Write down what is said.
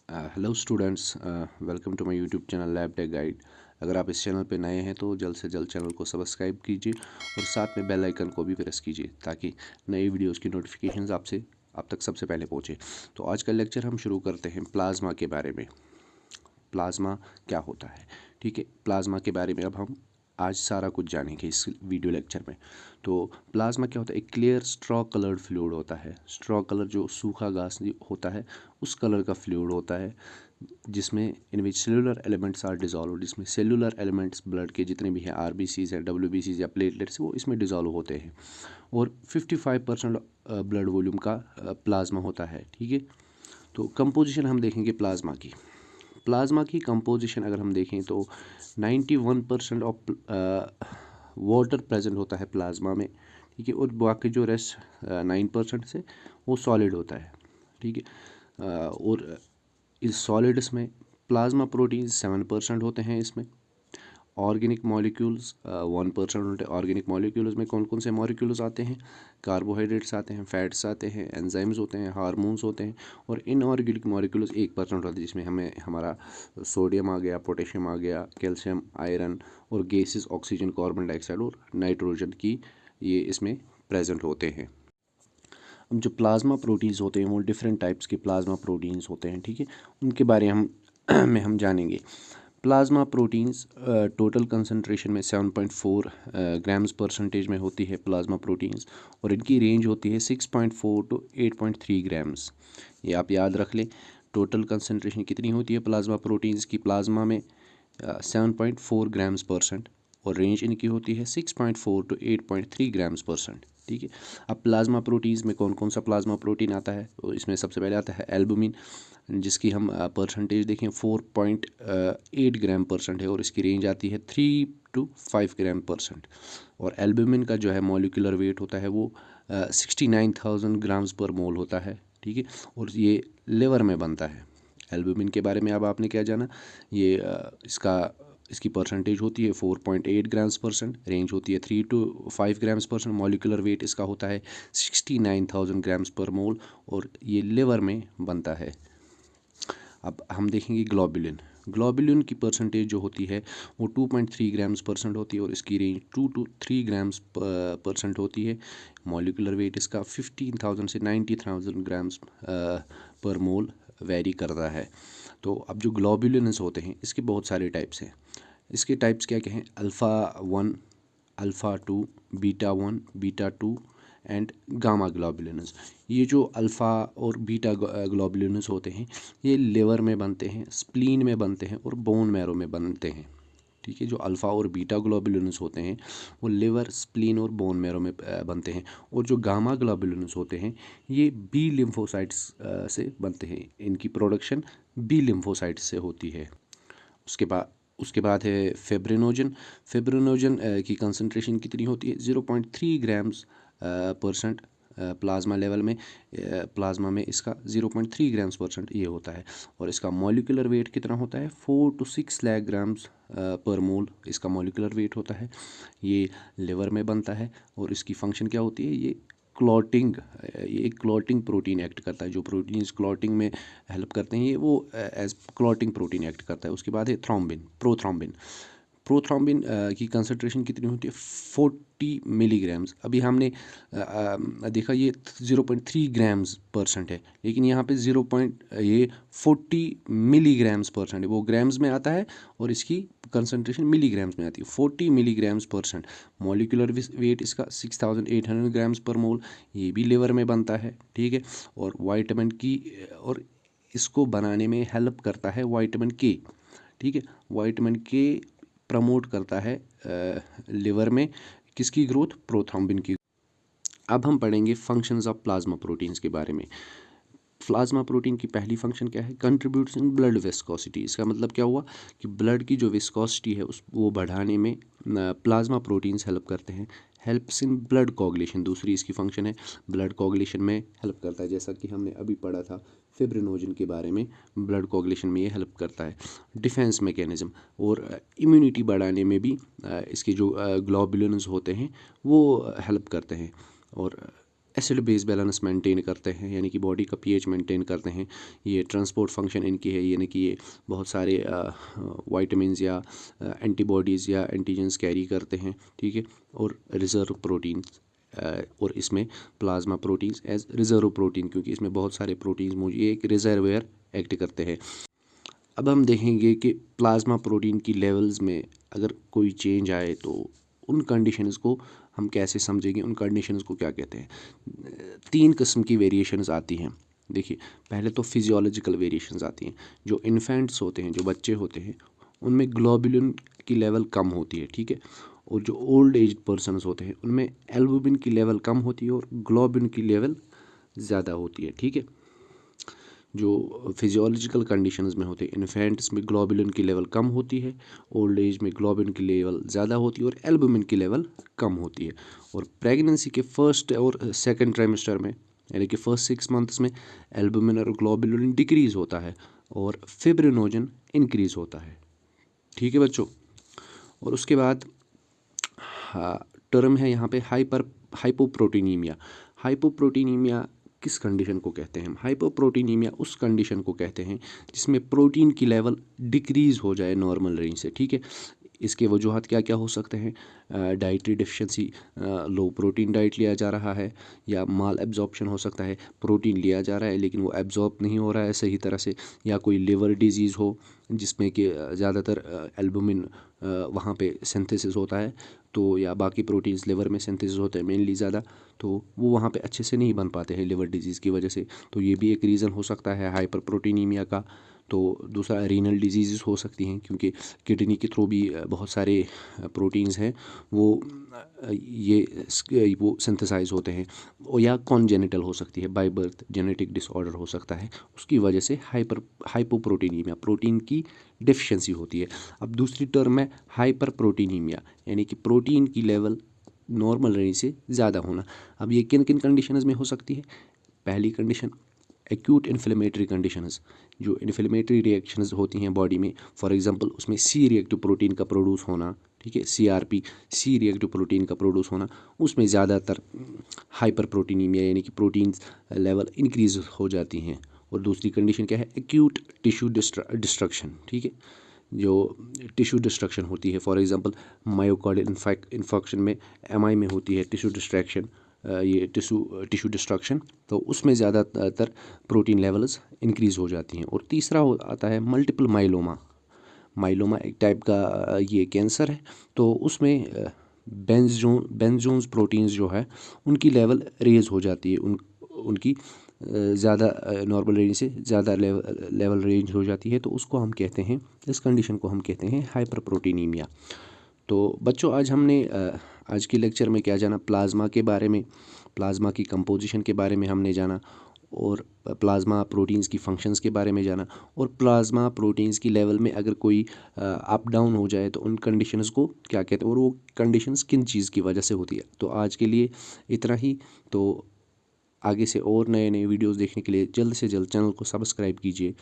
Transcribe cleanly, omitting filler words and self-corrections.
Hello students, welcome to my YouTube channel Lab Tech Guide. अगर आप इस channel पे नए हैं तो जल्द से जल्द चैनल को सब्सक्राइब कीजिए और साथ में बेल आइकन को भी प्रेस कीजिए ताकि नई वीडियोस की नोटिफिकेशंस आप तक सबसे पहले पहुंचे। तो आज का लेक्चर हम शुरू करते हैं प्लाज्मा के बारे में। प्लाज्मा क्या होता है, ठीक है। प्लाज्मा के बारे में अब हम आज सारा कुछ जानेंगे इस वीडियो लेक्चर में। तो प्लाज्मा क्या होता है? एक क्लियर स्ट्रॉ कलर्ड फ्लूइड होता है। स्ट्रॉ कलर जो सूखा घास होता है उस कलर का फ्लूइड होता है, जिसमें इन विच सेलुलर एलिमेंट्स आर डिजॉल्व, जिसमें सेलुलर एलिमेंट्स ब्लड के जितने भी हैं, आरबीसीज हैं, डब्ल्यूबीसीज या प्लेटलेट्स, वो इसमें डिजॉल्व होते हैं। और 55% ब्लड वॉल्यूम का प्लाज्मा होता है, ठीक है। तो कंपोजिशन हम देखेंगे प्लाज्मा की कंपोजिशन अगर हम देखें तो 91% ऑफ वाटर प्रेजेंट होता है प्लाज्मा में, ठीक है। और बाकी जो रेस्ट 9% से वो सॉलिड होता है, ठीक है। और इस सॉलिड्स में प्लाज्मा प्रोटीन 7% होते हैं। इसमें ऑर्गेनिक मॉलिक्यूल्स 1% होते हैं। ऑर्गेनिक मॉलिक्यूल्स में कौन कौन से मॉलिक्यूल्स आते हैं? कार्बोहाइड्रेट्स आते हैं, फैट्स आते हैं, एंजाइम्स होते हैं, हार्मोन्स होते हैं। और इनऑर्गेनिक मॉलिक्यूल्स 1% होते हैं, जिसमें हमें हमारा सोडियम आ गया, पोटेशियम आ गया, कैल्शियम, आयरन और गैसेस ऑक्सीजन, कार्बन डाइऑक्साइड और नाइट्रोजन की ये इसमें प्रेजेंट होते हैं। अब जो प्लाज्मा प्रोटीन्स होते हैं वो डिफरेंट टाइप्स के प्लाज्मा प्रोटीन्स होते हैं, ठीक है। उनके बारे में हम जानेंगे। प्लाज्मा प्रोटीन्स टोटल कंसंट्रेशन में 7.4 ग्राम्स परसेंटेज में होती है प्लाज्मा प्रोटीन्स, और इनकी रेंज होती है 6.4 टू 8.3 ग्राम्स। ये आप याद रख लें। टोटल कंसंट्रेशन कितनी होती है प्लाज्मा प्रोटीन्स की? प्लाज्मा में 7.4 ग्राम्स परसेंट, और रेंज इनकी होती है 6.4 टू 8.3 ग्राम्स परसेंट, ठीक है। अब प्लाज्मा प्रोटीन्स में कौन कौन सा प्लाज्मा प्रोटीन आता है? तो इसमें सबसे पहले आता है एल्बुमिन, जिसकी हम परसेंटेज देखें 4.8 ग्राम परसेंट है, और इसकी रेंज आती है 3 टू 5 ग्राम परसेंट। और एल्बुमिन का जो है मॉलिक्यूलर वेट होता है वो 69,000 ग्राम्स पर मोल होता है, ठीक है। और ये लिवर में बनता है। एल्बुमिन के बारे में अब आपने क्या जाना? ये इसकी परसेंटेज होती है 4.8 ग्राम्स परसेंट, रेंज होती है 3 to 5 grams percent, molecular weight इसका होता है 69,000 ग्राम्स पर मोल, और ये लिवर में बनता है। अब हम देखेंगे ग्लोबुलिन की परसेंटेज जो होती है वो 2.3 ग्राम्स परसेंट होती है, और इसकी रेंज 2 टू 3 ग्राम्स परसेंट होती है। मॉलिक्यूलर वेट इसका 15,000 से 90,000 ग्राम्स पर मोल वेरी करता है। तो अब जो ग्लोबुलिन्स होते हैं इसके बहुत सारे टाइप्स हैं। इसके टाइप्स क्या क्या हैं? Alpha 1, alpha 2, beta 1, beta 2 and gamma globulins. ये जो अल्फ़ा और बीटा ग्लोबुलिन्स होते हैं ये लिवर में बनते हैं, स्प्लीन में बनते हैं और बोन मैरो में बनते हैं, ठीक है। जो अल्फ़ा और बीटा ग्लोबुलिन्स होते हैं वो लिवर, स्प्लीन और बोन मैरो में बनते हैं। और जो गामा ग्लोबुलिन्स होते हैं ये बी लिम्फोसाइट्स से बनते हैं। इनकी प्रोडक्शन बी लिम्फोसाइट्स से होती है। उसके बाद है फेब्रिनोजन की कंसंट्रेशन कितनी होती है? 0.3 ग्राम्स परसेंट प्लाज्मा लेवल में। प्लाज्मा में इसका 0.3 ग्राम्स परसेंट ये होता है, और इसका मॉलिक्यूलर वेट कितना होता है? 4 टू 6 लाख ग्राम्स पर मोल इसका मॉलिक्यूलर वेट होता है। ये लिवर में बनता है, और इसकी फंक्शन क्या होती है? ये एक क्लॉटिंग प्रोटीन एक्ट करता है। जो प्रोटीन्स क्लॉटिंग में हेल्प करते हैं ये वो एज क्लॉटिंग प्रोटीन एक्ट करता है। उसके बाद है प्रोथ्रोम्बिन की कंसंट्रेशन कितनी होती है? 40 मिलीग्राम्स। अभी हमने देखा ये 0.3 ग्राम्स परसेंट है, लेकिन यहाँ पे 40 मिलीग्राम्स परसेंट है। वो ग्राम्स में आता है और इसकी कंसंट्रेशन मिलीग्राम्स में आती है। 40 मिलीग्राम्स परसेंट। मॉलिक्यूलर वेट इसका 6,800 ग्राम्स पर मोल। ये भी लिवर में बनता है, ठीक है। और इसको बनाने में हेल्प करता है विटामिन के, ठीक है। विटामिन के प्रमोट करता है लिवर में किसकी ग्रोथ? प्रोथ्रोम्बिन की। अब हम पढ़ेंगे फंक्शंस ऑफ प्लाज्मा प्रोटीन्स के बारे में। प्लाज्मा प्रोटीन की पहली फंक्शन क्या है? Contributes in blood viscosity. इसका मतलब क्या हुआ कि ब्लड की जो विस्कोसिटी है वो बढ़ाने में प्लाज्मा प्रोटीन्स हेल्प करते हैं। हेल्प्स इन ब्लड कोगुलेशन, दूसरी इसकी फंक्शन है, ब्लड कोगुलेशन में हेल्प करता है। जैसा कि हमने अभी पढ़ा था फिब्रिनोजन के बारे में, ब्लड कोगुलेशन में ये हेल्प करता है। डिफेंस मैकेनिज्म और इम्यूनिटी बढ़ाने में भी इसके जो ग्लोबुलिन्स होते हैं वो हेल्प करते हैं। और एसिड बेस बैलेंस मेंटेन करते हैं, यानी कि बॉडी का पीएच मेंटेन करते हैं। ये ट्रांसपोर्ट फंक्शन इनकी है, यानी कि ये बहुत सारे वाइटामिन या एंटीबॉडीज़ या एंटीजेंस कैरी करते हैं, ठीक है। और रिजर्व प्रोटीन, और इसमें plasma proteins as reserve protein, क्योंकि इसमें बहुत सारे प्रोटीन्स मौजूद, ये एक रिजर्वेयर एक्ट करते हैं। अब हम देखेंगे कि प्लाज्मा प्रोटीन की लेवल्स में अगर कोई चेंज आए तो उन कंडीशंस को हम कैसे समझेंगे, उन कंडीशंस को क्या कहते हैं। 3 किस्म की वेरिएशंस आती हैं। देखिए, पहले तो फिजियोलॉजिकल वेरिएशंस आती हैं। जो इन्फेंट्स होते हैं, जो बच्चे होते हैं, उनमें ग्लोबुलिन की लेवल कम होती है, ठीक है। और जो ओल्ड एज पर्सनस होते हैं उनमें एल्बुमिन की लेवल कम होती है और ग्लोबुलिन की लेवल ज़्यादा होती है, ठीक है। जो फिजियोलॉजिकल कंडीशंस में होते हैं, इन्फेंट्स में ग्लोबुलिन की लेवल कम होती है, ओल्ड एज में ग्लोबुलिन की लेवल ज़्यादा होती है और एल्बुमिन की लेवल कम होती है। और प्रेगनेंसी के फर्स्ट और सेकंड ट्राइमेस्टर में, यानी कि फर्स्ट 6 मंथ्स में एल्बुमिन और ग्लोबुलिन डिक्रीज़ होता है और फिब्रिनोजन इंक्रीज़ होता है, ठीक है बच्चों। और उसके बाद टर्म है यहाँ पे हाइपोप्रोटीनीमिया। हाइपोप्रोटीनीमिया किस कंडीशन को कहते हैं हम? हाइपोप्रोटीनीमिया उस कंडीशन को कहते हैं जिसमें प्रोटीन की लेवल डिक्रीज़ हो जाए नॉर्मल रेंज से, ठीक है। इसके वजूहत क्या क्या हो सकते हैं? डाइटरी डिफिशिएंसी, लो प्रोटीन डाइट लिया जा रहा है, या माल एब्जॉर्प्शन हो सकता है, प्रोटीन लिया जा रहा है लेकिन वो एब्जॉर्ब नहीं हो रहा है सही तरह से, या कोई लिवर डिजीज़ हो जिसमें कि ज़्यादातर एल्बुमिन वहाँ पे सिंथेसिस होता है, तो या बाकी प्रोटीन्स लिवर में सिंथेसिस होते हैं मेनली ज़्यादा, तो वो वहाँ पे अच्छे से नहीं बन पाते हैं लिवर डिजीज़ की वजह से। तो ये भी एक रीज़न हो सकता है हाइपर प्रोटीनीमिया का। तो दूसरा रीनल डिजीज़ हो सकती हैं, क्योंकि किडनी के थ्रू भी बहुत सारे प्रोटीन्स हैं वो सिंथेसाइज होते हैं। या कॉन्जेनिटल हो सकती है, बाय बर्थ जेनेटिक डिसऑर्डर हो सकता है, उसकी वजह से हाइपोप्रोटीनीमिया, प्रोटीन की डिफिशिएंसी होती है। अब दूसरी टर्म है हाइपर प्रोटीनीमिया, यानी कि प्रोटीन की लेवल नॉर्मल रेंज से ज़्यादा होना। अब ये किन किन कंडीशंस में हो सकती है? पहली कंडीशन एक्यूट इन्फ्लेमेटरी कंडीशंस, जो इन्फ्लेमेटरी रिएक्शंस होती हैं बॉडी में, फॉर एग्जांपल उसमें सी रिएक्टिव प्रोटीन का प्रोड्यूस होना, ठीक है, सीआरपी, सी रिएक्टिव प्रोटीन का प्रोड्यूस होना, उसमें ज़्यादातर हाइपर प्रोटीनीमिया यानी कि प्रोटीन लेवल इंक्रीज हो जाती हैं। और दूसरी कंडीशन क्या है? एक्यूट टिश्यू डिस्ट्रक्शन, ठीक है, जो टिश्यू डिस्ट्रक्शन होती है, फॉर एग्जांपल मायोकार्डियल इन्फेक्शन में एमआई में होती है टिश्यू डिस्ट्रैक्शन, ये टिश्यू डिस्ट्रक्शन, तो उसमें ज़्यादातर प्रोटीन लेवल्स इंक्रीज़ हो जाती हैं। और तीसरा आता है मल्टीपल माइलोमा। माइलोमा एक टाइप का ये कैंसर है, तो उसमें बेंजोन्स प्रोटीन्स जो है उनकी लेवल रेज हो जाती है, उनकी ज़्यादा नॉर्मल रेंज से ज़्यादा लेवल रेंज हो जाती है, तो उसको हम कहते हैं, इस कंडीशन को हम कहते हैं हाइपर प्रोटीनीमिया। तो बच्चों, आज के लेक्चर में क्या जाना? प्लाज्मा के बारे में, प्लाज्मा की कंपोजिशन के बारे में हमने जाना, और प्लाज्मा प्रोटीन्स की फंक्शंस के बारे में जाना, और प्लाज्मा प्रोटीन्स की लेवल में अगर कोई अप डाउन हो जाए तो उन कंडीशंस को क्या कहते हैं और वो कंडीशंस किन चीज़ की वजह से होती है। तो आज के लिए इतना ही। तो आगे से और नए नए वीडियोस देखने के लिए जल्द से जल्द चैनल को सब्सक्राइब कीजिए।